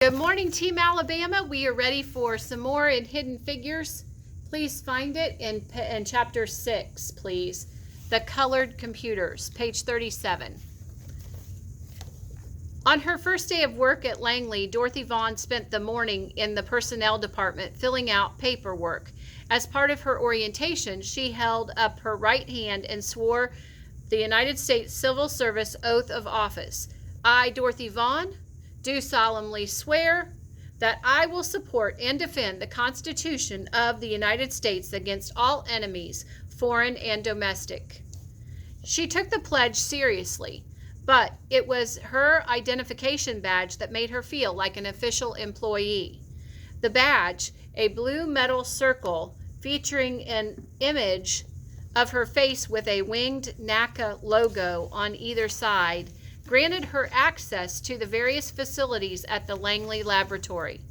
Good morning, Team Alabama. We are ready for some more in Hidden Figures. Please find it in Chapter 6, please. The Colored Computers, page 37. On her first day of work at Langley, Dorothy Vaughn spent the morning in the personnel department filling out paperwork. As part of her orientation, she held up her right hand and swore the United States Civil Service oath of office. I, Dorothy Vaughn, do solemnly swear that I will support and defend the Constitution of the United States against all enemies, foreign and domestic. She took the pledge seriously, but it was her identification badge that made her feel like an official employee. The badge, a blue metal circle featuring an image of her face with a winged NACA logo on either side, granted her access to the various facilities at the Langley Laboratory.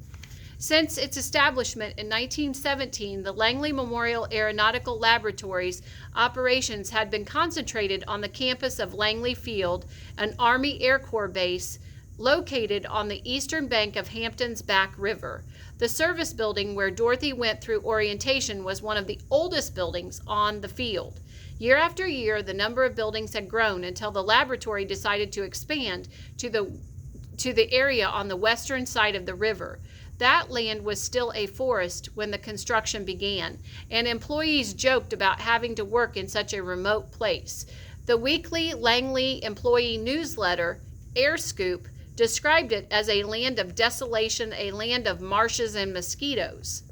Since its establishment in 1917, the Langley Memorial Aeronautical Laboratory's operations had been concentrated on the campus of Langley Field, an Army Air Corps base located on the eastern bank of Hampton's Back River. The service building where Dorothy went through orientation was one of the oldest buildings on the field. Year after year, the number of buildings had grown until the laboratory decided to expand to the area on the western side of the river. That land was still a forest when the construction began, and employees joked about having to work in such a remote place. The weekly Langley Employee Newsletter, Air Scoop, described it as a land of desolation, a land of marshes and mosquitoes.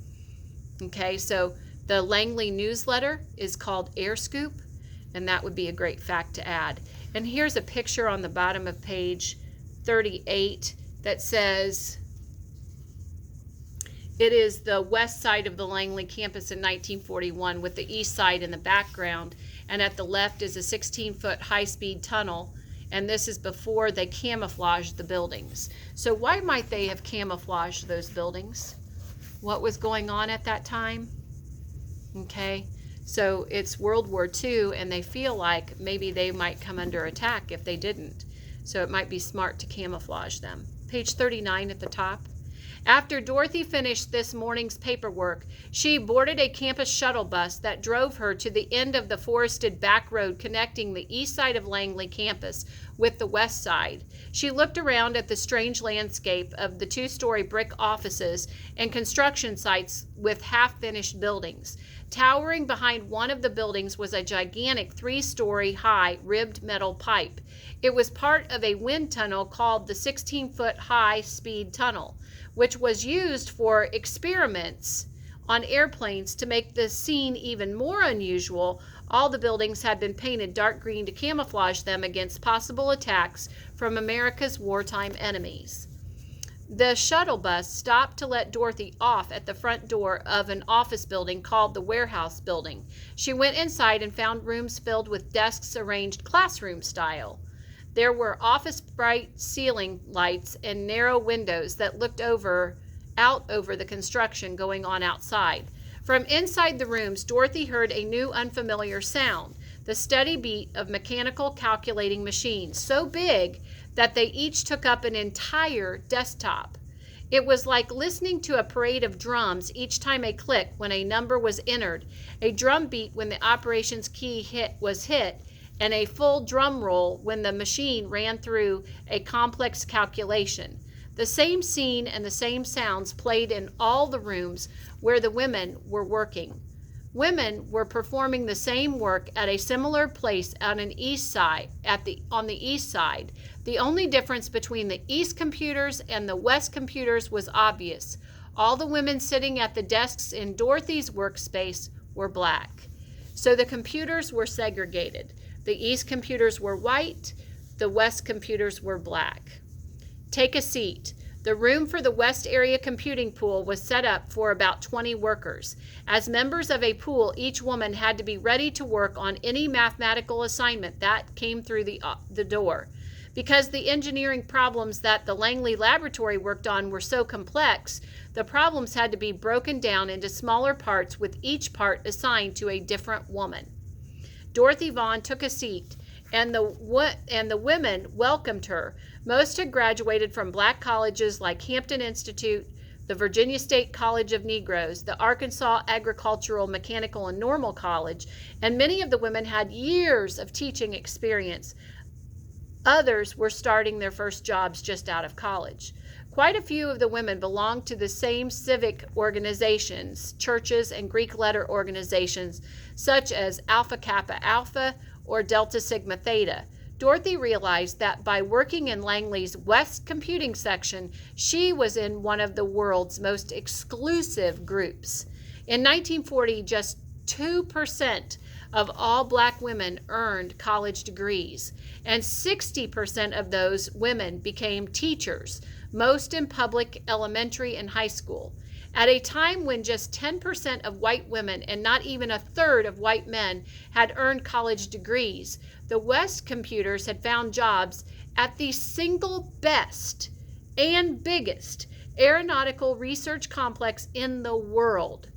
Okay, so the Langley Newsletter is called Air Scoop, and that would be a great fact to add. And here's a picture on the bottom of page 38 that says it is the west side of the Langley campus in 1941 with the east side in the background, and at the left is a 16-foot high-speed tunnel, and this is before they camouflaged the buildings. So why might they have camouflaged those buildings? What was going on at that time? Okay, so it's World War II, and they feel like maybe they might come under attack if they didn't. So it might be smart to camouflage them. Page 39 at the top. After Dorothy finished this morning's paperwork, she boarded a campus shuttle bus that drove her to the end of the forested back road connecting the east side of Langley campus with the west side. She looked around at the strange landscape of the two-story brick offices and construction sites with half-finished buildings. Towering behind one of the buildings was a gigantic 3-story high ribbed metal pipe. It was part of a wind tunnel called the 16-foot high-speed tunnel, which was used for experiments on airplanes. To make the scene even more unusual, all the buildings had been painted dark green to camouflage them against possible attacks from America's wartime enemies. The shuttle bus stopped to let Dorothy off at the front door of an office building called the Warehouse Building. She went inside and found rooms filled with desks arranged classroom style. There were office bright ceiling lights and narrow windows that looked out over the construction going on outside. From inside the rooms, Dorothy heard a new unfamiliar sound, the steady beat of mechanical calculating machines, so big that they each took up an entire desktop. It was like listening to a parade of drums each time a click when a number was entered, a drum beat when the operations key was hit, and a full drum roll when the machine ran through a complex calculation. The same scene and the same sounds played in all the rooms where the women were working. Women were performing the same work at a similar place on the east side. The only difference between the east computers and the west computers was obvious. All the women sitting at the desks in Dorothy's workspace were black. So the computers were segregated. The east computers were white, the west computers were black. Take a seat. The room for the West Area Computing Pool was set up for about 20 workers. As members of a pool, each woman had to be ready to work on any mathematical assignment that came through the door. Because the engineering problems that the Langley Laboratory worked on were so complex, the problems had to be broken down into smaller parts with each part assigned to a different woman. Dorothy Vaughn took a seat and the women welcomed her. Most had graduated from black colleges like Hampton Institute, the Virginia State College of Negroes, the Arkansas Agricultural, Mechanical, and Normal College, and many of the women had years of teaching experience. Others were starting their first jobs just out of college. Quite a few of the women belonged to the same civic organizations, churches, and Greek letter organizations, such as Alpha Kappa Alpha or Delta Sigma Theta. Dorothy realized that by working in Langley's West Computing section, she was in one of the world's most exclusive groups. In 1940, just 2% of all black women earned college degrees, and 60% of those women became teachers, most in public elementary and high school. At a time when just 10% of white women and not even a third of white men had earned college degrees, the West computers had found jobs at the single best and biggest aeronautical research complex in the world.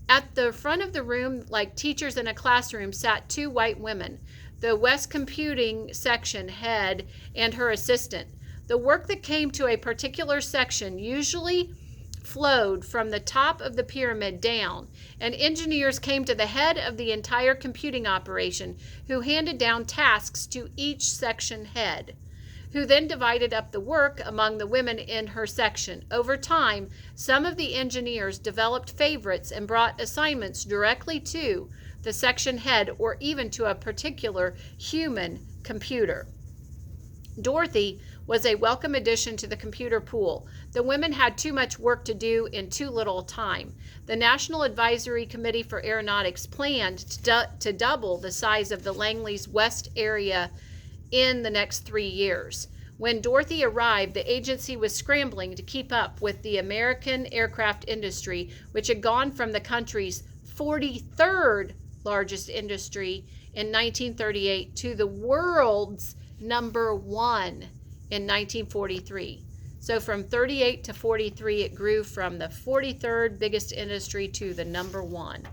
At the front of the room, like teachers in a classroom, sat two white women, the West Computing section head and her assistant. The work that came to a particular section usually flowed from the top of the pyramid down, and engineers came to the head of the entire computing operation, who handed down tasks to each section head, who then divided up the work among the women in her section. Over time, some of the engineers developed favorites and brought assignments directly to the section head or even to a particular human computer. Dorothy was a welcome addition to the computer pool. The women had too much work to do in too little time. The National Advisory Committee for Aeronautics planned to double the size of the Langley's West area in the next 3 years. When Dorothy arrived, the agency was scrambling to keep up with the American aircraft industry, which had gone from the country's 43rd largest industry in 1938 to the world's number 1 in 1943. So from 38 to 43, it grew from the 43rd biggest industry to the number 1.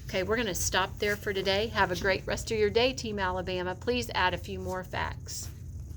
Okay, we're going to stop there for today. Have a great rest of your day, Team Alabama. Please add a few more facts.